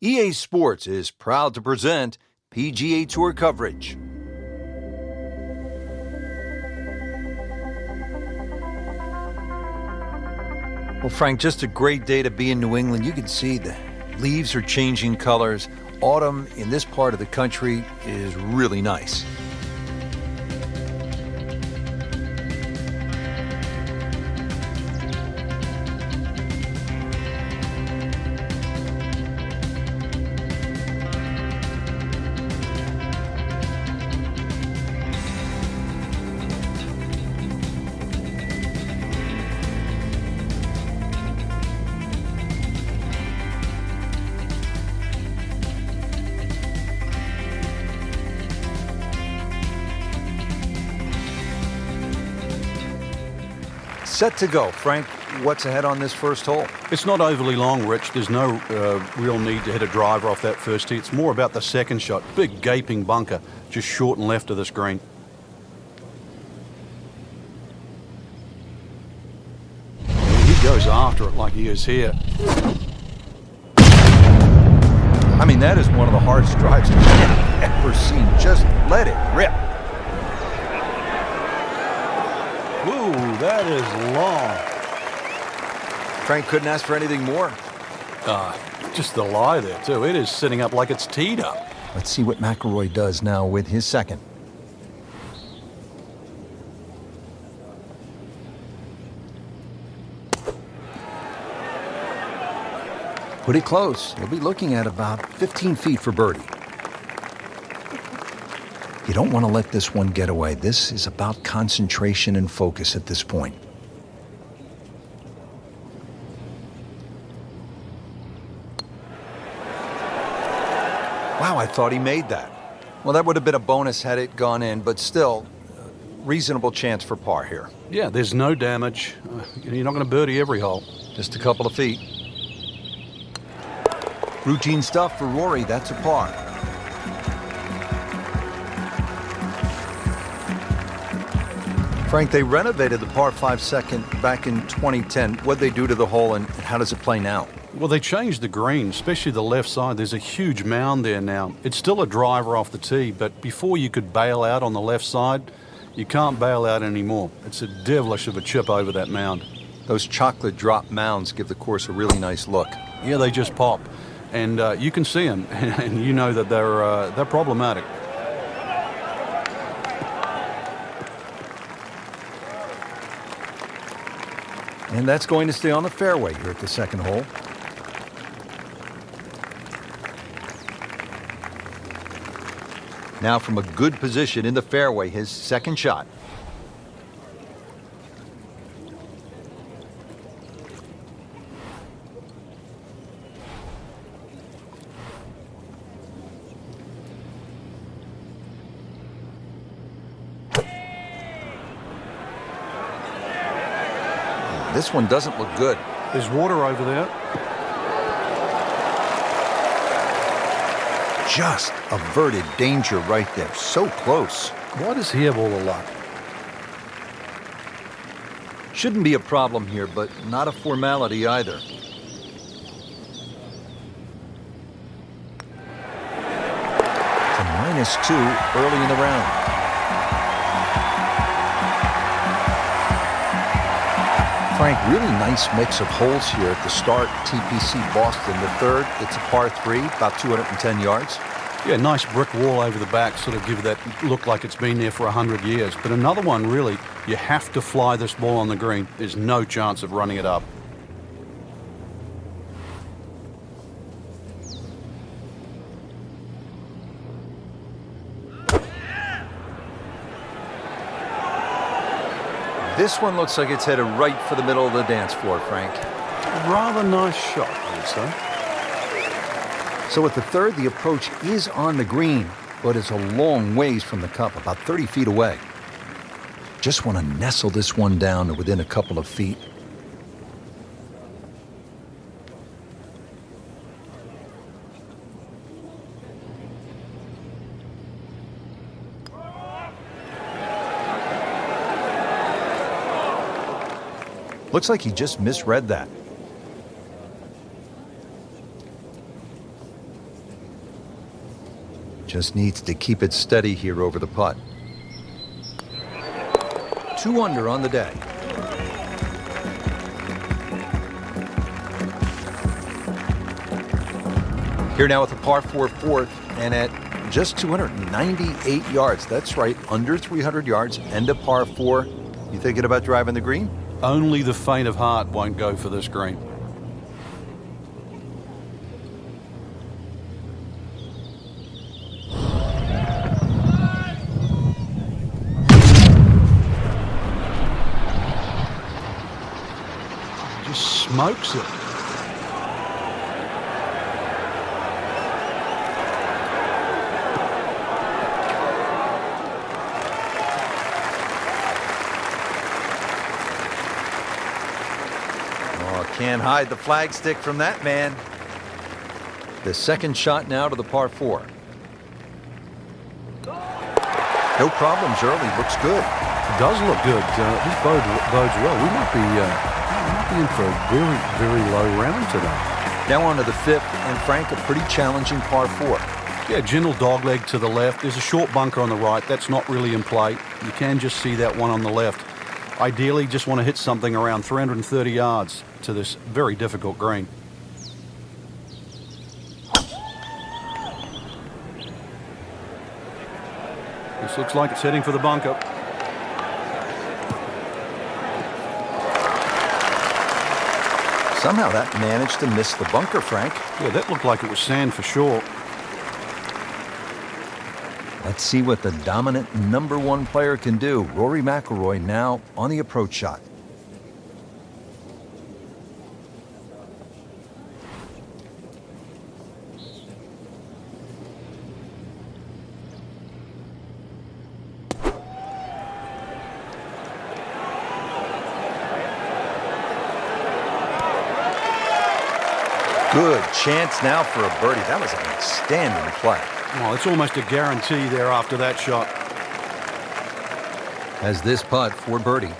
EA Sports is proud to present PGA Tour coverage. Well, Frank, just a great day to be in New England. You can see the leaves are changing colors. Autumn in this part of the country is really nice. Set to go. Frank, what's ahead on this first hole? It's not overly long, Rich. There's no real need to hit a driver off that first tee. It's more about the second shot. Big gaping bunker just short and left of this green. He goes after it like he is here. I mean, that is one of the hardest drives I've ever seen. Just let it rip. Ooh, that is long. Frank couldn't ask for anything more. Just the lie there, too. It is sitting up like it's teed up. Let's see what McIlroy does now with his second. Put it close. He'll be looking at about 15 feet for birdie. You don't want to let this one get away. This is about concentration and focus at this point. Wow, I thought he made that. Well, that would have been a bonus had it gone in, but still, reasonable chance for par here. Yeah, there's no damage. You're not going to birdie every hole. Just a couple of feet. Routine stuff for Rory. That's a par. Frank, they renovated the par 5 second back in 2010. What'd they do to the hole, and how does it play now? Well, they changed the green, especially the left side. There's a huge mound there now. It's still a driver off the tee, but before you could bail out on the left side, you can't bail out anymore. It's a devilish of a chip over that mound. Those chocolate drop mounds give the course a really nice look. Yeah, they just pop. And you can see them, and you know that they're problematic. And that's going to stay on the fairway here at the second hole. Now from a good position in the fairway, his second shot. This one doesn't look good. There's water over there. Just averted danger right there. So close. Why does he have all the luck? Shouldn't be a problem here, but not a formality either. To -2 early in the round. Frank, really nice mix of holes here at the start. TPC Boston, the third. It's a par 3, about 210 yards. Yeah, nice brick wall over the back, sort of give that look like it's been there for 100 years. But another one, really, you have to fly this ball on the green. There's no chance of running it up. This one looks like it's headed right for the middle of the dance floor, Frank. Rather nice shot, I would say. So at the third, the approach is on the green, but it's a long ways from the cup, about 30 feet away. Just want to nestle this one down to within a couple of feet. Looks like he just misread that. Just needs to keep it steady here over the putt. 2 under on the day. Here now with the par 4 fourth, and at just 298 yards. That's right, under 300 yards and a par 4. You thinking about driving the green? Only the faint of heart won't go for this green. Just smokes it. Can't hide the flagstick from that man. The second shot now to the par 4. No problems early. Looks good. It does look good. This bodes well. We might be in for a very, very low round today. Now on to the 5th, and Frank, a pretty challenging par 4. Yeah, gentle dogleg to the left. There's a short bunker on the right. That's not really in play. You can just see that one on the left. Ideally, just want to hit something around 330 yards to this very difficult green. This looks like it's heading for the bunker. Somehow that managed to miss the bunker, Frank. Yeah, that looked like it was sand for sure. Let's see what the dominant number 1 player can do. Rory McIlroy now on the approach shot. Good chance now for a birdie. That was an outstanding play. Well, it's almost a guarantee there after that shot. As this putt for birdie.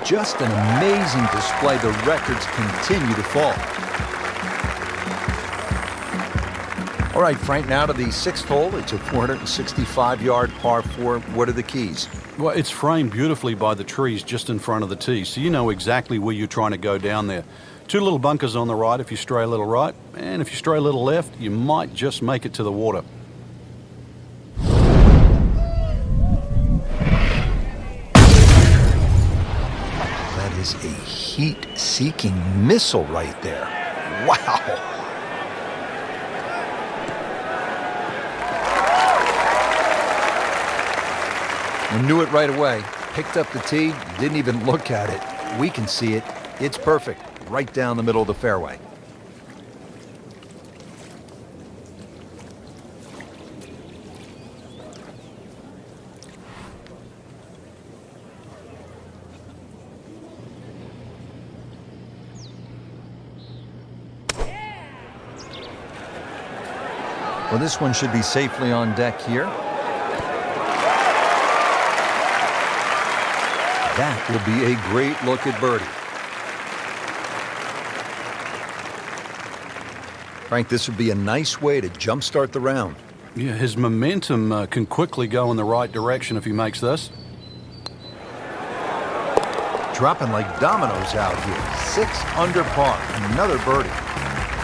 Just an amazing display. The records continue to fall. All right, Frank, now to the 6th hole. It's a 465-yard par 4. What are the keys? Well, it's framed beautifully by the trees just in front of the tee, so you know exactly where you're trying to go down there. 2 little bunkers on the right if you stray a little right, and if you stray a little left, you might just make it to the water. That is a heat-seeking missile right there. Wow. We knew it right away. Picked up the tee, didn't even look at it. We can see it. It's perfect. Right down the middle of the fairway. Well, this one should be safely on deck here. That will be a great look at birdie. Frank, this would be a nice way to jumpstart the round. Yeah, his momentum can quickly go in the right direction if he makes this. Dropping like dominoes out here. 6 under par. Another birdie.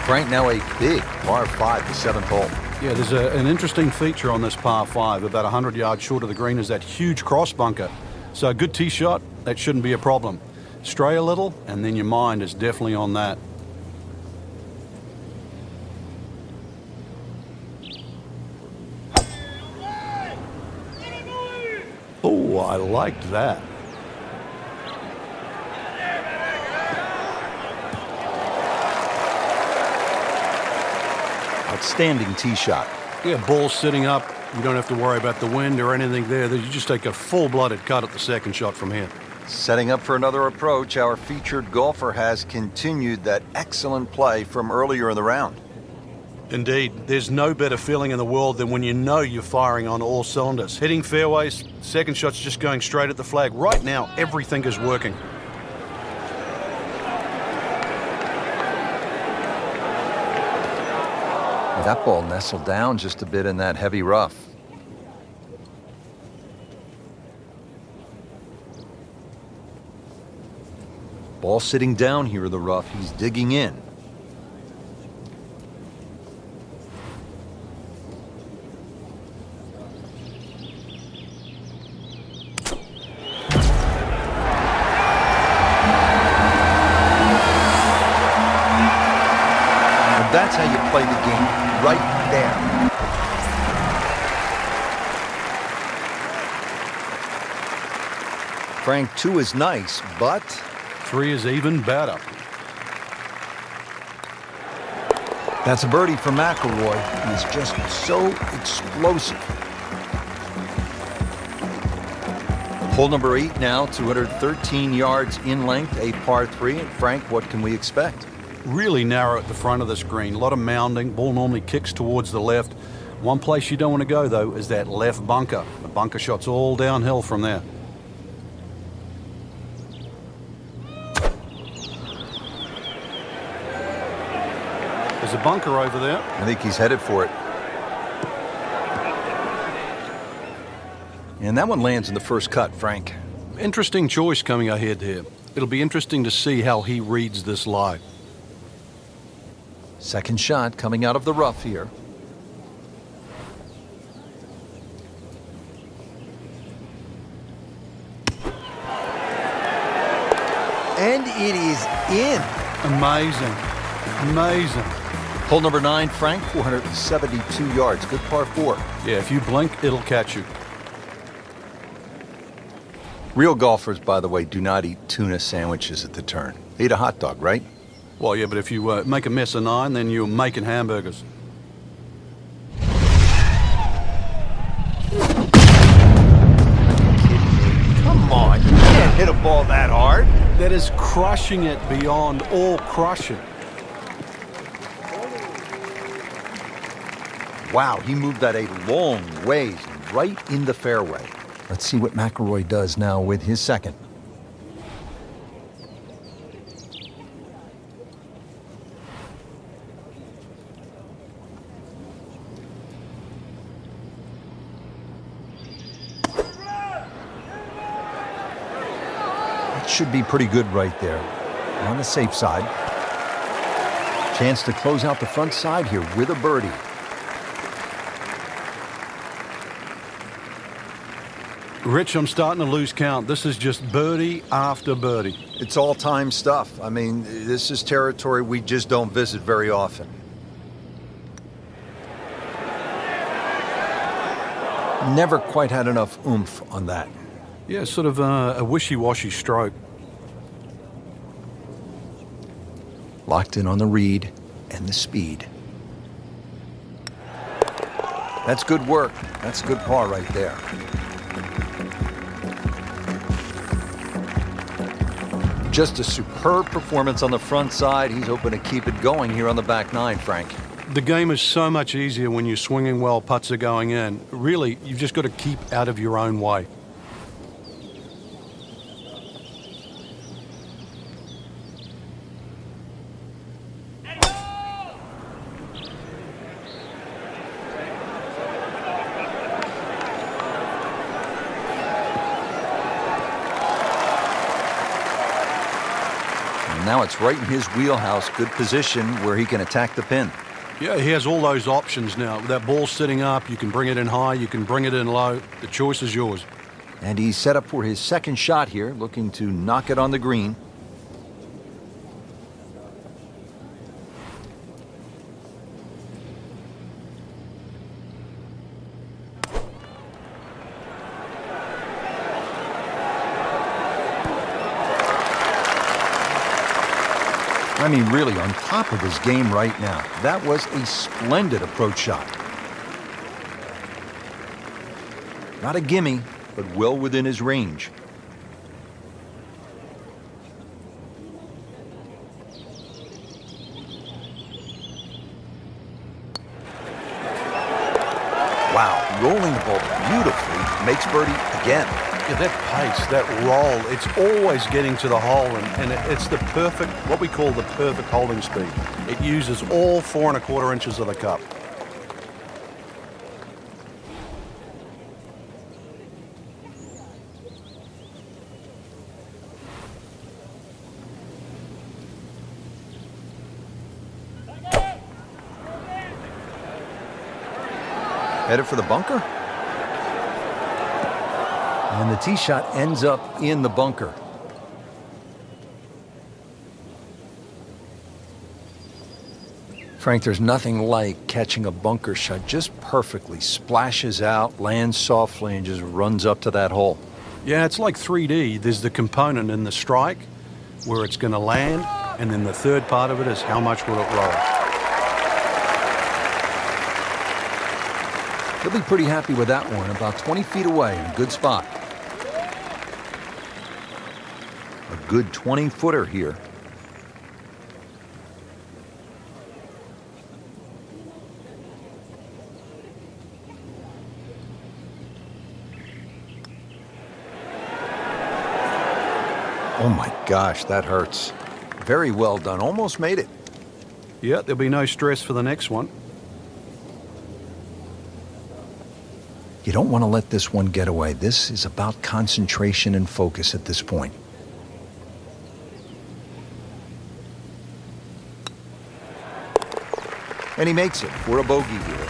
Frank, now a big par 5, the 7th hole. Yeah, there's an interesting feature on this par 5. About 100 yards short of the green is that huge cross bunker. So a good tee shot, that shouldn't be a problem. Stray a little, and then your mind is definitely on that. Oh, I liked that. Outstanding tee shot. Yeah, ball sitting up. You don't have to worry about the wind or anything there. You just take a full-blooded cut at the second shot from here. Setting up for another approach, our featured golfer has continued that excellent play from earlier in the round. Indeed, there's no better feeling in the world than when you know you're firing on all cylinders. Hitting fairways, second shot's just going straight at the flag. Right now, everything is working. That ball nestled down just a bit in that heavy rough. Ball sitting down here in the rough. He's digging in. And that's how you play the game, right there. Frank, 2 is nice, but 3 is even better. that's a birdie for McIlroy. He's just so explosive. Hole number 8 now, 213 yards in length, a par 3. And Frank, what can we expect? Really narrow at the front of this green. A lot of mounding. Ball normally kicks towards the left. One place you don't want to go, though, is that left bunker. The bunker shot's all downhill from there. There's a bunker over there. I think he's headed for it. And that one lands in the first cut, Frank. Interesting choice coming ahead here. It'll be interesting to see how he reads this lie. Second shot coming out of the rough here. And it is in. Amazing. Amazing. Hole number 9, Frank, 472 yards. Good par 4. Yeah, if you blink, it'll catch you. Real golfers, by the way, do not eat tuna sandwiches at the turn. They eat a hot dog, right? Well, yeah, but if you make a mess of 9, then you're making hamburgers. Come on, you can't hit a ball that hard. That is crushing it beyond all crushing. Wow, he moved that a long ways right in the fairway. Let's see what McIlroy does now with his second. It should be pretty good right there. On the safe side. Chance to close out the front side here with a birdie. Rich, I'm starting to lose count. This is just birdie after birdie. It's all-time stuff. I mean, this is territory we just don't visit very often. Never quite had enough oomph on that. Yeah, sort of a wishy-washy stroke. Locked in on the read and the speed. That's good work. That's a good par right there. Just a superb performance on the front side. He's hoping to keep it going here on the back 9, Frank. The game is so much easier when you're swinging well, putts are going in. Really, you've just got to keep out of your own way. Now it's right in his wheelhouse. Good position where he can attack the pin. Yeah, he has all those options now. That ball's sitting up. You can bring it in high. You can bring it in low. The choice is yours. And he's set up for his second shot here, looking to knock it on the green. I mean, really on top of his game right now. That was a splendid approach shot. Not a gimme, but well within his range. Wow, rolling the ball beautifully, makes birdie again. Yeah, that pace, that roll, it's always getting to the hole, and it's the perfect, what we call the perfect holding speed. It uses all 4¼ inches of the cup. Headed for the bunker. And the tee shot ends up in the bunker. Frank, there's nothing like catching a bunker shot just perfectly. Splashes out, lands softly, and just runs up to that hole. Yeah, it's like 3D. There's the component in the strike where it's going to land, and then the third part of it is how much will it roll. He'll be pretty happy with that one, about 20 feet away in a good spot. A good 20-footer here. Oh my gosh, that hurts. Very well done. Almost made it. Yeah, there'll be no stress for the next one. You don't want to let this one get away. This is about concentration and focus at this point. And he makes it for a bogey here.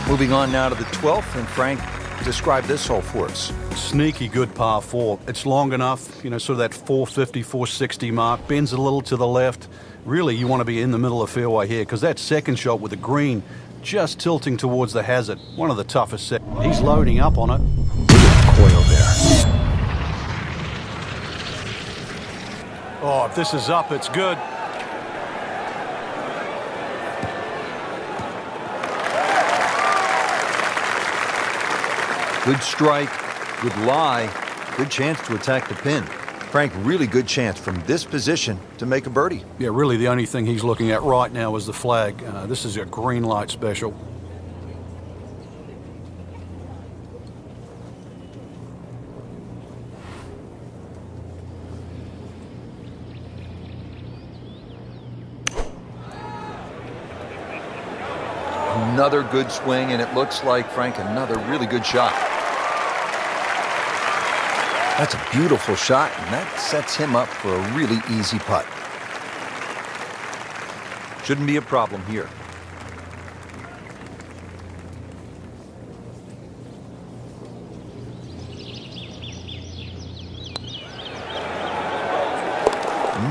Moving on now to the 12th, and Frank, describe this hole for us. Sneaky good par 4. It's long enough, sort of that 450, 460 mark. Bends a little to the left. Really, you want to be in the middle of the fairway here because that second shot with the green just tilting towards the hazard. One of the toughest set. He's loading up on it. Coil there. Oh, if this is up, it's good. Good strike, good lie, good chance to attack the pin. Frank, really good chance from this position to make a birdie. Yeah, really the only thing he's looking at right now is the flag. This is a green light special. Another good swing, and it looks like, Frank, another really good shot. That's a beautiful shot, and that sets him up for a really easy putt. Shouldn't be a problem here.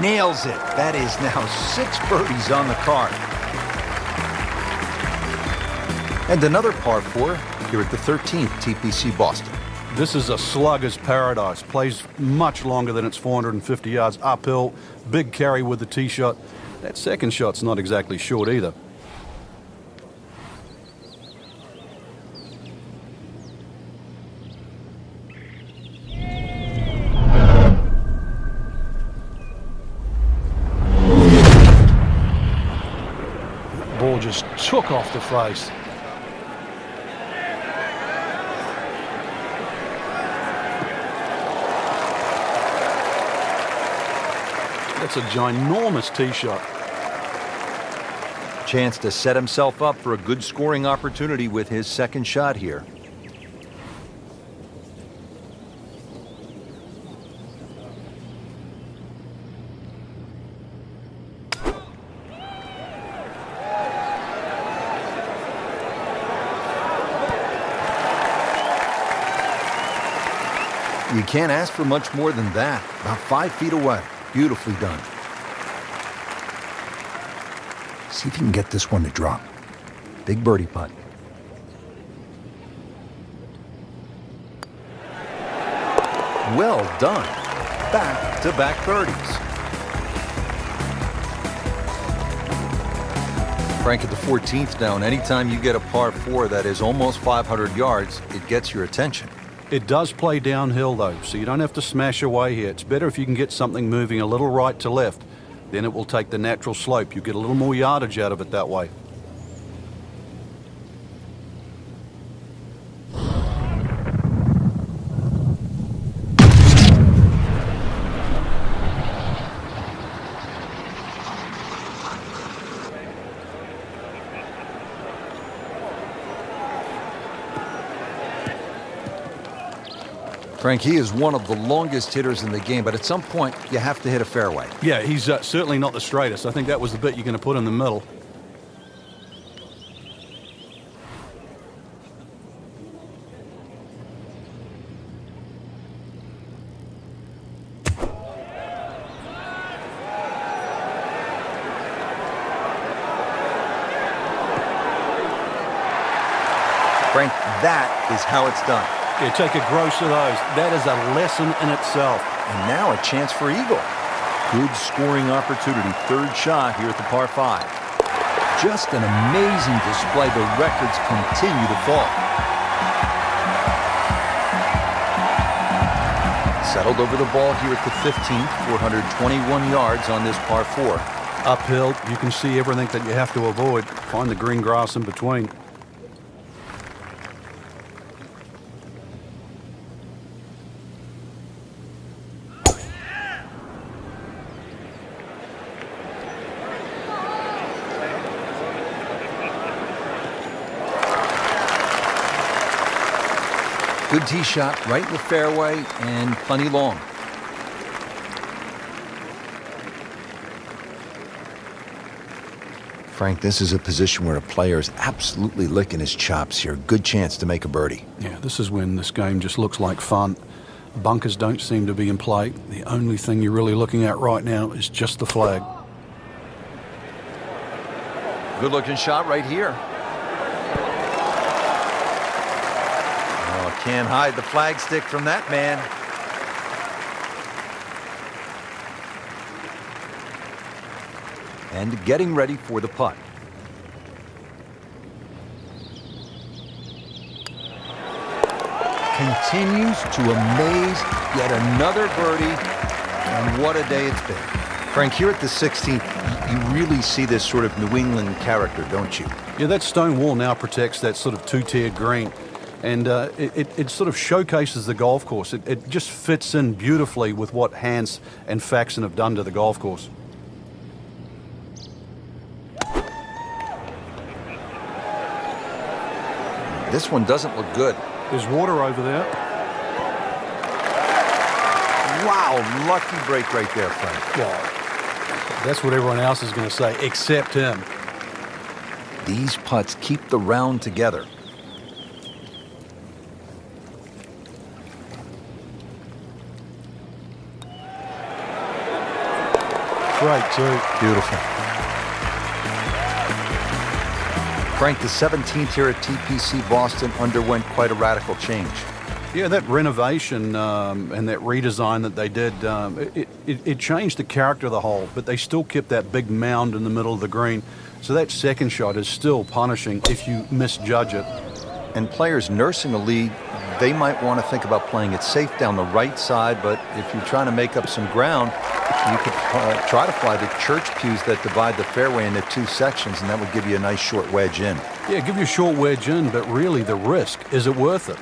Nails it. That is now 6 birdies on the card. And another par 4 here at the 13th TPC Boston. This is a slugger's paradise. Plays much longer than its 450 yards uphill. Big carry with the tee shot. That second shot's not exactly short either. Ball just took off the face. That's a ginormous tee shot. Chance to set himself up for a good scoring opportunity with his second shot here. You can't ask for much more than that. About 5 feet away. Beautifully done. See if you can get this one to drop. Big birdie putt. Well done. Back-to-back birdies. Frank, at the 14th down, anytime you get a par 4 that is almost 500 yards, it gets your attention. It does play downhill, though, so you don't have to smash away here. It's better if you can get something moving a little right to left. Then it will take the natural slope. You get a little more yardage out of it that way. Frank, he is one of the longest hitters in the game, but at some point, you have to hit a fairway. Yeah, he's certainly not the straightest. I think that was the bit you're going to put in the middle. Frank, that is how it's done. Yeah, take a gross of those. That is a lesson in itself. And now a chance for eagle. Good scoring opportunity. Third shot here at the par 5. Just an amazing display. The records continue to fall. Settled over the ball here at the 15th, 421 yards on this par 4. Uphill, you can see everything that you have to avoid. Find the green grass in between. Good tee shot right in the fairway and plenty long. Frank, this is a position where a player is absolutely licking his chops here. Good chance to make a birdie. Yeah, this is when this game just looks like fun. Bunkers don't seem to be in play. The only thing you're really looking at right now is just the flag. Good looking shot right here. Oh, can't hide the flagstick from that man. And getting ready for the putt. Continues to amaze. Yet another birdie. And what a day it's been. Frank, here at the 16th, you really see this sort of New England character, don't you? Yeah, that stone wall now protects that sort of two-tiered green. And it sort of showcases the golf course. It just fits in beautifully with what Hans and Faxon have done to the golf course. This one doesn't look good. There's water over there. Wow, lucky break right there, Frank. Well, that's what everyone else is going to say, except him. These putts keep the round together. Great, too. Beautiful. Frank, the 17th here at TPC Boston underwent quite a radical change. Yeah, that renovation and that redesign that they did, it changed the character of the hole, but they still kept that big mound in the middle of the green. So that second shot is still punishing if you misjudge it. And players nursing a lead, they might want to think about playing it safe down the right side, but if you're trying to make up some ground, you could try to fly the church pews that divide the fairway into two sections, and that would give you a nice short wedge in. Yeah, give you a short wedge in, but really the risk, is it worth it?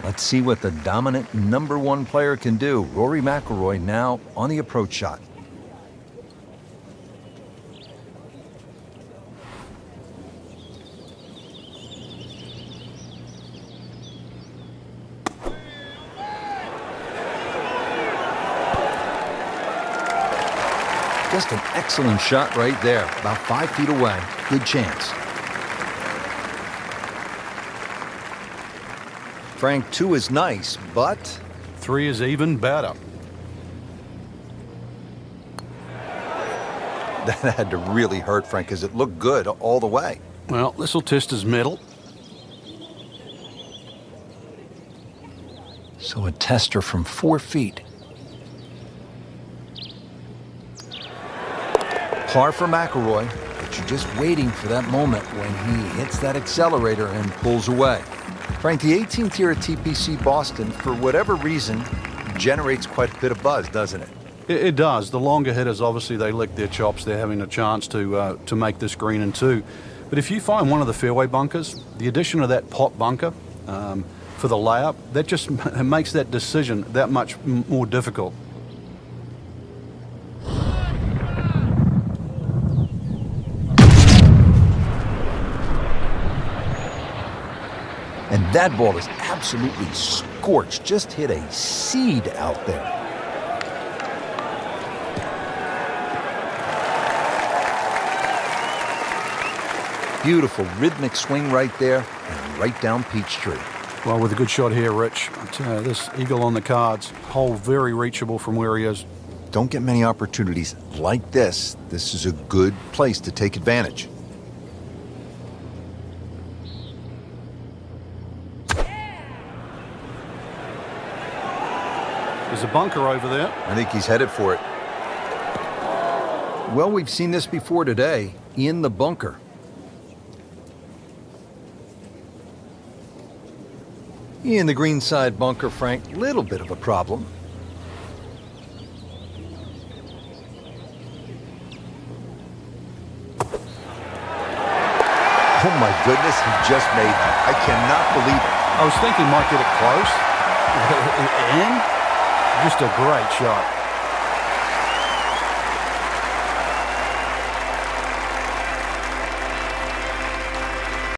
Let's see what the dominant number one player can do. Rory McIlroy now on the approach shot. Just an excellent shot right there, about 5 feet away. Good chance. Frank, 2 is nice, but 3 is even better. that had to really hurt, Frank, because it looked good all the way. Well, this will test his mettle. So a tester from 4 feet. Par for McIlroy, but you're just waiting for that moment when he hits that accelerator and pulls away. Frank, the 18th here at TPC Boston, for whatever reason, generates quite a bit of buzz, doesn't it? It does. The longer hitters, obviously, they lick their chops. They're having a chance to make this green in 2. But if you find one of the fairway bunkers, the addition of that pot bunker for the layup, that just makes that decision that much more difficult. And that ball is absolutely scorched. Just hit a seed out there. Beautiful rhythmic swing right there and right down Peachtree. Well, with a good shot here, Rich. I tell you, this eagle on the cards, hole very reachable from where he is. Don't get many opportunities like this. This is a good place to take advantage. There's a bunker over there. I think he's headed for it. Well, we've seen this before today, in the bunker. In the greenside bunker, Frank, little bit of a problem. Oh my goodness, he just made that. I cannot believe it. I was thinking he might get it close. And just a great shot.